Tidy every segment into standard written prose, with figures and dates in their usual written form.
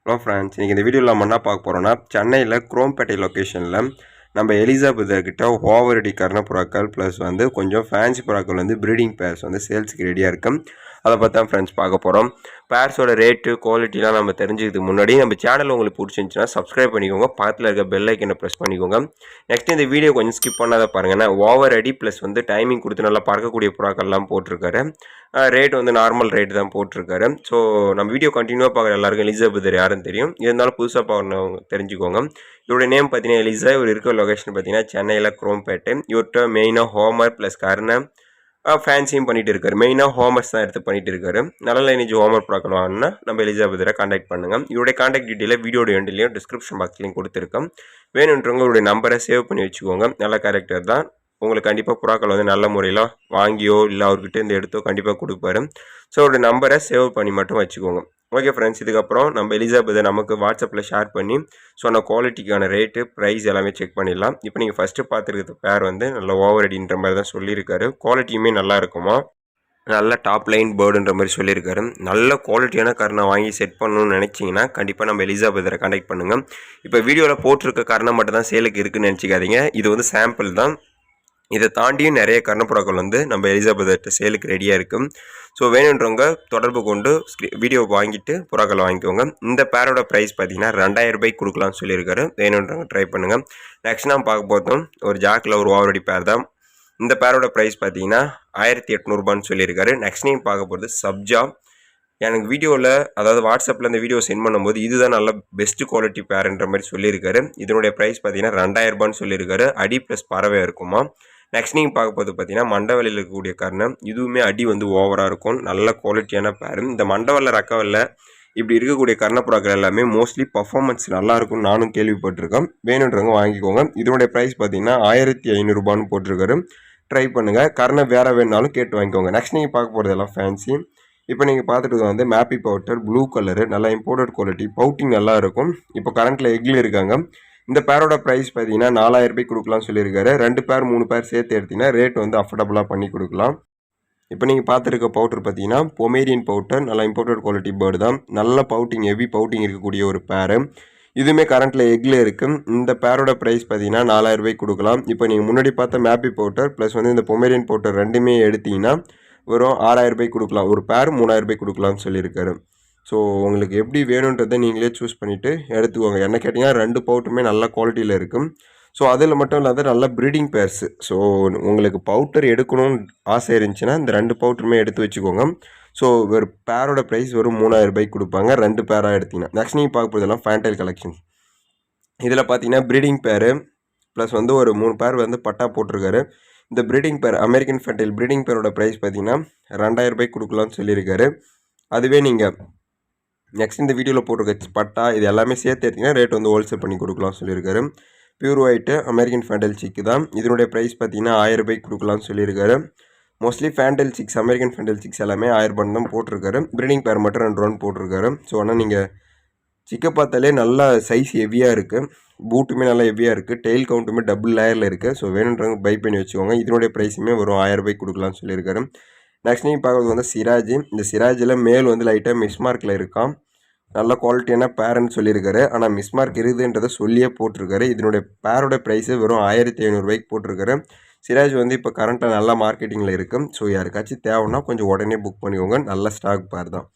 Hello friends, இன்றைக்கி இந்த வீடியோவில் நம்ம என்ன பார்க்க போகிறோம்னா, சென்னையில் குரோம்பேட்டை லொக்கேஷனில் நம்ம எலிசாபெத் கிட்ட ஓவரடி கர்ணப்புறாக்கள் ப்ளஸ் வந்து கொஞ்சம் ஃபேன்சி புறாக்கள் வந்து ப்ரீடிங் பேர்ஸ் வந்து சேல்ஸுக்கு ரெடியாக இருக்கும். அதை பற்றி தான் ஃப்ரெண்ட்ஸ் பார்க்க போகிறோம். பேர்ஸோட ரேட்டு குவாலிட்டிலாம் நம்ம தெரிஞ்சுக்கிறதுக்கு முன்னாடி நம்ம சேனல் உங்களுக்கு பிடிச்சிருந்துச்சுன்னா சப்ஸ்கிரைப் பண்ணிக்கோங்க, பக்கத்தில் இருக்க பெல் ஐக்கனை ப்ரெஸ் பண்ணிக்கோங்க. நெக்ஸ்ட் இந்த வீடியோ கொஞ்சம் ஸ்கிப் பண்ணாத பாருங்கன்னா, ஓவர் அடி ப்ளஸ் வந்து டைமிங் கொடுத்து நல்லா பறக்கக்கூடிய புறாக்கள்லாம் போட்டிருக்காரு. ரேட் வந்து நார்மல் ரேட் தான் போட்டிருக்காரு. ஸோ நம்ம வீடியோ கண்டினியூவாக பார்க்குற எல்லாருக்கும் எலிசாபெத் யாருன்னு தெரியும். இருந்தாலும் புதுசாக பார்க்கணும் தெரிஞ்சுக்கோங்க. இவருடைய நேம் பார்த்தீங்கன்னா எலிசா. இவர் இருக்கிற லொகேஷன் பார்த்தீங்கன்னா சென்னையில் குரோம்பேட்டை. இவர்கிட்ட மெயினாக ஹோமர் ப்ளஸ் கர்ண ஃபேன்சியும் பண்ணிட்டு இருக்காரு. மெயினாக ஹோமர்ஸ் தான் எடுத்து பண்ணிட்டு இருக்காரு. நல்ல லைனேஜ் ஹோமர் ப்ராக்கல் வாங்கினா நம்ம எலிசாபெத்தை கான்டாக்ட் பண்ணுங்கள். இவருடைய கான்டாக்ட் டீட்டெயிலை வீடியோட எண்ட்லையும் டிஸ்கிரிப்ஷன் பாக்ஸ்லையும் கொடுத்துருக்கோம். வேணுன்றவங்க இவருடைய நம்பரை சேவ் பண்ணி வச்சுக்கோங்க. நல்ல கேரக்டர் தான். உங்களுக்கு கண்டிப்பாக புறாக்கள் வந்து நல்ல முறையில் வாங்கியோ இல்லை அவர்கிட்ட இருந்து எடுத்தோ கண்டிப்பாக கொடுப்பாரு. ஸோ அவருடைய நம்பரை சேவ் பண்ணி மட்டும் வச்சுக்கோங்க. ஓகே ஃப்ரெண்ட்ஸ், இதுக்கப்புறம் நம்ம எலிசாபெத்தை நமக்கு வாட்ஸ்அப்பில் ஷேர் பண்ணி சொன்ன குவாலிட்டிக்கான ரேட்டு ப்ரைஸ் எல்லாமே செக் பண்ணிடலாம். இப்போ நீங்கள் ஃபஸ்ட்டு பார்த்துருக்கிறது பேர் வந்து நல்ல ஓவர் அடின்ற மாதிரி தான் சொல்லியிருக்காரு. குவாலிட்டியுமே நல்லா இருக்குமா, நல்ல டாப் லைன் பேர்டுன்ற மாதிரி சொல்லியிருக்காரு. நல்ல குவாலிட்டியான கர்ணை வாங்கி செட் பண்ணணும்னு நினச்சிங்கன்னா கண்டிப்பாக நம்ம எலிசாபெத்தை கான்டாக்ட் பண்ணுங்கள். இப்போ வீடியோவில் போட்டிருக்க கர்ணை மட்டும் தான் சேலுக்கு இருக்குதுன்னு நினச்சிக்காதீங்க. இது வந்து சாம்பிள் தான். இதை தாண்டியும் நிறைய கர்ணப்புறாக்கள் வந்து நம்ம எலிசாபெத் சேலுக்கு ரெடியாக இருக்கும். ஸோ வேணுன்றவங்க தொடர்பு கொண்டு வீடியோ வாங்கிட்டு புறாக்கள் வாங்கிக்கோங்க. இந்த பேரோட ப்ரைஸ் பார்த்தீங்கன்னா 2000 ரூபாய்க்கு கொடுக்கலாம்னு சொல்லியிருக்காரு. வேணுன்றவங்க ட்ரை பண்ணுங்கள். நெக்ஸ்ட் நான் பார்க்க போதும் ஒரு ஜாக்கில் ஒரு ஓவரடி பேர் தான். இந்த பேரோட ப்ரைஸ் பார்த்தீங்கன்னா 1800 ரூபான்னு சொல்லியிருக்காரு. நெக்ஸ்ட் நீங்கள் பார்க்க போகிறது சப்ஜா. எனக்கு வீடியோவில் அதாவது வாட்ஸ்அப்பில் இந்த வீடியோ சென்ட் பண்ணும்போது இதுதான் நல்ல பெஸ்ட்டு குவாலிட்டி பேருன்ற மாதிரி சொல்லியிருக்காரு. இதனுடைய ப்ரைஸ் பார்த்தீங்கன்னா 2000 ரூபான்னு சொல்லியிருக்காரு. அடி ப்ளஸ் பறவை இருக்குமா. நெக்ஸ்ட் நீங்கள் பார்க்க போது பார்த்தீங்கன்னா மண்டவலையில் இருக்கக்கூடிய கர்ணம். இதுவுமே அடி வந்து ஓவராக இருக்கும். நல்ல குவாலிட்டியான பேர். இந்த மண்டவல்ல ரக்கவல்ல இப்படி இருக்கக்கூடிய கர்ணப்புறாக்கள் எல்லாமே மோஸ்ட்லி பர்ஃபார்மன்ஸ் நல்லாயிருக்கும்னு நானும் கேள்விப்பட்டிருக்கேன். வேணுன்றவங்க வாங்கிக்கோங்க. இதனுடைய ப்ரைஸ் பார்த்தீங்கன்னா 1500 ரூபான்னு போட்டிருக்காரு. ட்ரை பண்ணுங்கள். கர்ணம் வேறு வேணுனாலும் கேட்டு வாங்கிக்கோங்க. நெக்ஸ்ட் நீங்கள் பார்க்க போகிறதெல்லாம் ஃபேன்சி. இப்போ நீங்கள் பார்த்துட்டு வந்து மேப்பி பவுட்டர் ப்ளூ கலரு, நல்லா இம்போர்ட்டட் குவாலிட்டி, பவுட்டிங் நல்லா இருக்கும். இப்போ கரண்ட்டில் எக்கில் இருக்காங்க. இந்த பேரோட ப்ரைஸ் பார்த்தீங்கன்னா 4000 ரூபாய்க்கு கொடுக்கலாம்னு சொல்லியிருக்காரு. 2 பேர் 3 பேர் சேர்த்து எடுத்தீங்கன்னா ரேட் வந்து அஃபோர்டபுளாக பண்ணி கொடுக்கலாம். இப்போ நீங்கள் பார்த்துருக்க பவுடர் பார்த்தீங்கன்னா பொமேரியன் பவுட்டர், நல்லா இம்போர்ட்டட் குவாலிட்டி பேர்டு தான். நல்ல பவுட்டிங், ஹெவி பவுட்டிங் இருக்கக்கூடிய ஒரு பேரு. இதுவுமே கரண்ட்டில் எக்கில் இருக்குது. இந்த பேரோட ப்ரைஸ் பார்த்தீங்கன்னா 4000 ரூபாய்க்கு கொடுக்கலாம். இப்போ நீங்கள் முன்னாடி பார்த்த மேப்பி பவுட்டர் ப்ளஸ் வந்து இந்த பொமேரியன் பவுட்டர் ரெண்டுமே எடுத்தீங்கன்னா வெறும் 6000 ரூபாய்க்கு கொடுக்கலாம். ஒரு பேர் 3000 ரூபாய்க்கு கொடுக்கலாம்னு சொல்லியிருக்காரு. ஸோ உங்களுக்கு எப்படி வேணுன்றதை நீங்களே சூஸ் பண்ணிவிட்டு எடுத்துக்கோங்க. என்ன கேட்டிங்கன்னா 2 பவுட்டருமே நல்ல குவாலிட்டியில் இருக்கும். ஸோ அதில் மட்டும் இல்லாத நல்ல ப்ரீடிங் பேர்ஸு. ஸோ உங்களுக்கு பவுட்டர் எடுக்கணும்னு ஆசை இருந்துச்சுன்னா இந்த 2 பவுட்டருமே எடுத்து வச்சுக்கோங்க. ஸோ ஒரு பேரோட ப்ரைஸ் வெறும் 3000 ரூபாய்க்கு கொடுப்பாங்க 2 பேராக எடுத்திங்கன்னா. நெக்ஸ்ட் நீங்கள் பார்க்க போகிறதெல்லாம் ஃபேன்டைல் கலெக்ஷன்ஸ். இதில் பார்த்தீங்கன்னா ப்ரீடிங் பேரு ப்ளஸ் வந்து ஒரு 3 பேர் வந்து பட்டா போட்டிருக்காரு. இந்த ப்ரீடிங் பேர் அமெரிக்கன் ஃபேன்டைல் ப்ரீடிங் பேரோட ப்ரைஸ் பார்த்தீங்கன்னா 2000 ரூபாய்க்கு கொடுக்கலாம்னு சொல்லியிருக்காரு. அதுவே நீங்கள் நெக்ஸ்ட் இந்த வீடியோவில் போட்டிருக்க பட்டா இது எல்லாமே சேர்த்து எடுத்திங்கன்னா ரேட் வந்து ஹோல்சேல் பண்ணி கொடுக்கலாம்னு சொல்லியிருக்காரு. பியூர் ஒயிட்டு அமெரிக்கன் ஃபேன்டைல் சிக்கு தான். இதனுடைய ப்ரைஸ் பார்த்தீங்கன்னா 1000 ரூபாய்க்கு கொடுக்கலாம்னு சொல்லியிருக்காரு. Mostly fantail six, American fantail six எல்லாமே 1000 ரூபான்னு தான் போட்டிருக்காரு. ப்ரீடிங் பேர் மட்டும் 2 ரூபான்னு போட்டிருக்காரு. ஸோ ஆனால் நீங்கள் சிக்கை பார்த்தாலே நல்லா சைஸ் ஹெவியாக இருக்குது. பூட்டுமே நல்லா ஹெவியாக இருக்குது. டெயில் கவுண்ட்டுமே டபுள் லேயரில் இருக்குது. ஸோ வேணுன்றவங்க பை பண்ணி வச்சுக்கோங்க. இதனுடைய ப்ரைஸுமே வரும் 1000 ரூபாய்க்கு கொடுக்கலாம்னு சொல்லியிருக்காரு. நெக்ஸ்ட் நீங்கள் பார்க்குறது வந்து சிராஜ். இந்த சிராஜில் மேல் வந்து லைட்டாக மிஸ்மார்க்கில் இருக்கான். நல்ல குவாலிட்டியான பேருன்னு சொல்லியிருக்காரு. ஆனால் மிஸ்மார்க் இருக்குதுன்றதை சொல்லியே போட்டிருக்காரு. இதனுடைய பேரோட ப்ரைஸு வெறும் 1500 ரூபாய்க்கு போட்டிருக்காரு. சிராஜ் வந்து இப்போ கரண்ட்டாக நல்லா மார்க்கெட்டிங்கில் இருக்குது. ஸோ யாருக்காச்சும் தேவைன்னா கொஞ்சம் உடனே புக் பண்ணிக்கோங்க. நல்ல ஸ்டாக் பேர் தான்.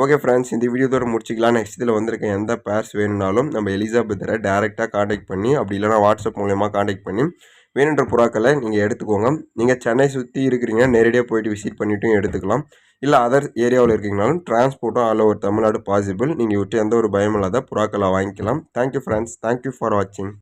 ஓகே ஃப்ரெண்ட்ஸ், இந்த வீடியோ தோற முடிச்சிக்கலாம். நெக்ஸ்ட் இதில் வந்திருக்க எந்த பேர்ஸ் வேணும்னாலும் நம்ம எலிசாபெத்தை டேரெக்டாக காண்டாக்ட் பண்ணி, அப்படி இல்லைனா வாட்ஸ்அப் மூலயமா காண்டாக்ட் பண்ணி வேணுன்ற புறாக்களை நீங்கள் எடுத்துக்கோங்க. நீங்கள் சென்னை சுற்றி இருக்கிறீங்கன்னா நேரடியாக போயிட்டு விசிட் பண்ணிவிட்டும் எடுத்துக்கலாம். இல்லை அதர் ஏரியாவில் இருக்கீங்கனாலும் டிரான்ஸ்போர்ட்டும் ஆல் ஓவர் தமிழ்நாடு பாசிபிள். நீங்கள் விட்டு எந்த ஒரு பயமும் இல்லாத புறாக்களை வாங்கிக்கலாம். Thank you friends. தேங்க்யூ ஃபார் வாட்சிங்.